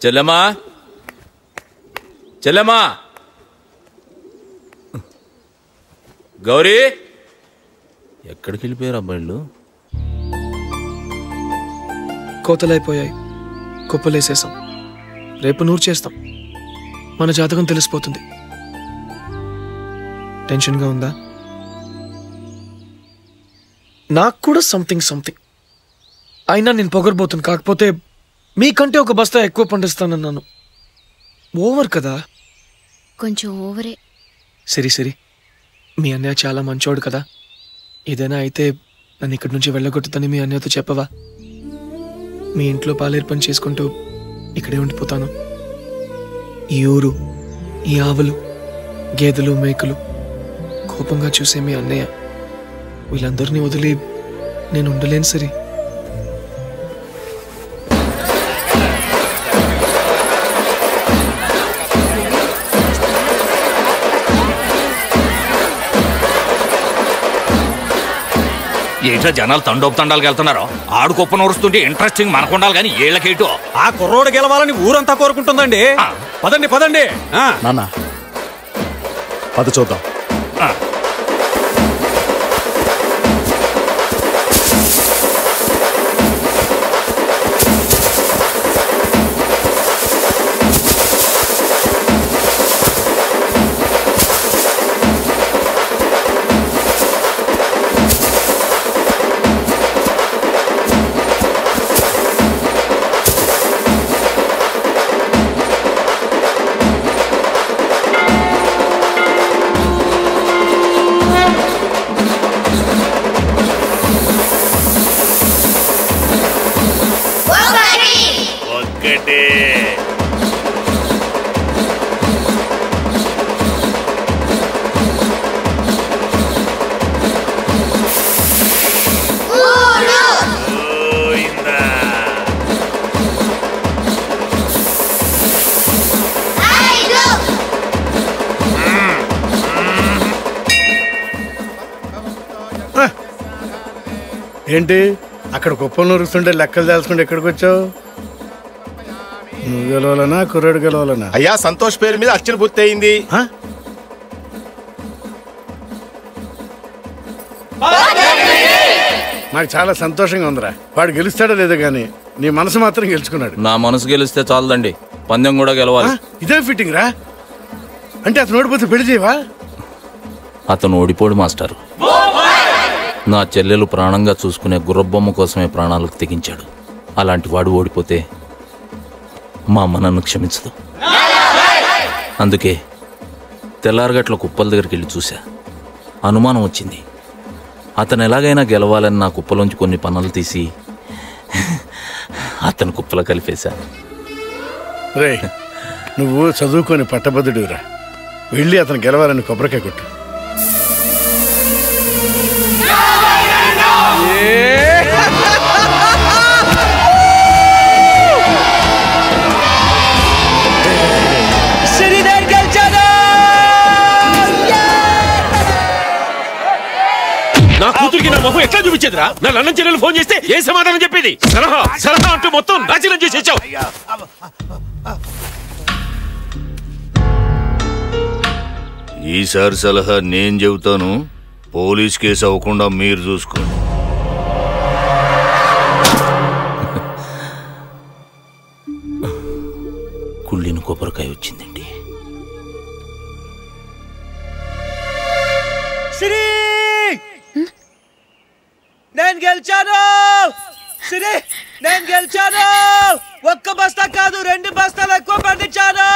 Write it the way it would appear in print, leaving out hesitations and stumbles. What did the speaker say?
చెల్లెమ్మా చెల్లెమ్మా గౌరీ ఎక్కడికి వెళ్ళిపోయారు అబ్బాయిలు? కోతలైపోయాయి, కుప్పలేసేసాం. రేపు నూరు చేస్తాం. మన జాతకం తెలిసిపోతుంది. టెన్షన్గా ఉందా? నాకు కూడా సంథింగ్. అయినా నేను పొగరబోతుంది. కాకపోతే మీకంటే ఒక బస్తా ఎక్కువ పండిస్తానన్నాను. ఓవర్ కదా? కొంచెం ఓవరే. సరి మీ అన్నయ్య చాలా మంచోడు కదా. ఏదైనా అయితే నన్ను ఇక్కడి నుంచి వెళ్ళగొట్టుదని మీ అన్నయ్యతో చెప్పవా? మీ ఇంట్లో పాలేరు పని చేసుకుంటూ ఇక్కడే ఉండిపోతాను. ఈ ఊరు, ఈ ఆవులు, గేదెలు, మేకలు, కోపంగా చూసే మీ అన్నయ్య, వీళ్ళందరినీ వదిలి నేను ఉండలేను సరి. ఏంటో జనాలు తండోపు వెళ్తున్నారు. ఆడు కుప్ప నూరుస్తుంటే ఇంట్రెస్టింగ్ మనకుండాలి కానీ ఏళ్ళకేటో. ఆ కుర్రోడు గెలవాలని ఊరంతా కోరుకుంటుందండి. పదండి నాన్న పద చూద్దాం. ఏంటి అక్కడ కుప్పం నూరుస్తుంటే లెక్కలు తెలుసుకుంటే ఎక్కడికి వచ్చావు? నువ్వు గెలవాలనా కుర్రాడు గెలవాలనా? అయ్యా సంతోష్ పేరు మీద అర్చన పూర్తి అయింది. నాకు చాలా సంతోషంగా ఉందిరా. వాడు గెలుస్తాడో లేదో గానీ నీ మనసు మాత్రం గెలుచుకున్నాడు. నా మనసు గెలిస్తే చాలదండి, పందెం కూడా గెలవాలి. ఇదే ఫిట్టింగ్ రా. అంటే అతను ఓడిపోతే పెళ్లి చేయవా? అతను ఓడిపోడు మాస్టర్. నా చెల్లెలు ప్రాణంగా చూసుకునే గుర్రబొమ్మ కోసమే ప్రాణాలకు తెగించాడు. అలాంటి వాడు ఓడిపోతే మా అమ్మ నన్ను క్షమించదు. అందుకే తెల్లారగట్ల కుప్పల దగ్గరికి వెళ్ళి చూశా. అనుమానం వచ్చింది. అతను ఎలాగైనా గెలవాలని నా కుప్పలోంచి కొన్ని పనులు తీసి అతను కుప్పలో కలిపేశా. రే, నువ్వు చదువుకొని పట్టభద్రుడిరా. వెళ్ళి అతను గెలవాలని కొబ్బరికాయ కొట్టు. నా కూతురికి నా మొహం ఎట్లా చూపించేదిరా? నా అన్నం చెల్లెలు ఫోన్ చేస్తే ఏ సమాధానం చెప్పేది? సలహా అంటూ మొత్తం నాశనం చేసేసావు. ఈసారి సలహా నేను చెబుతాను. పోలీస్ కేసు అవ్వకుండా మీరు చూసుకోండి. కుళ్ళిన కొబ్బరికాయ వచ్చిందండి. నేను గెలిచాను. నేను గెలిచాను. ఒక్క బస్తా కాదు, 2 బస్తాలు ఎక్కువ పండించాను.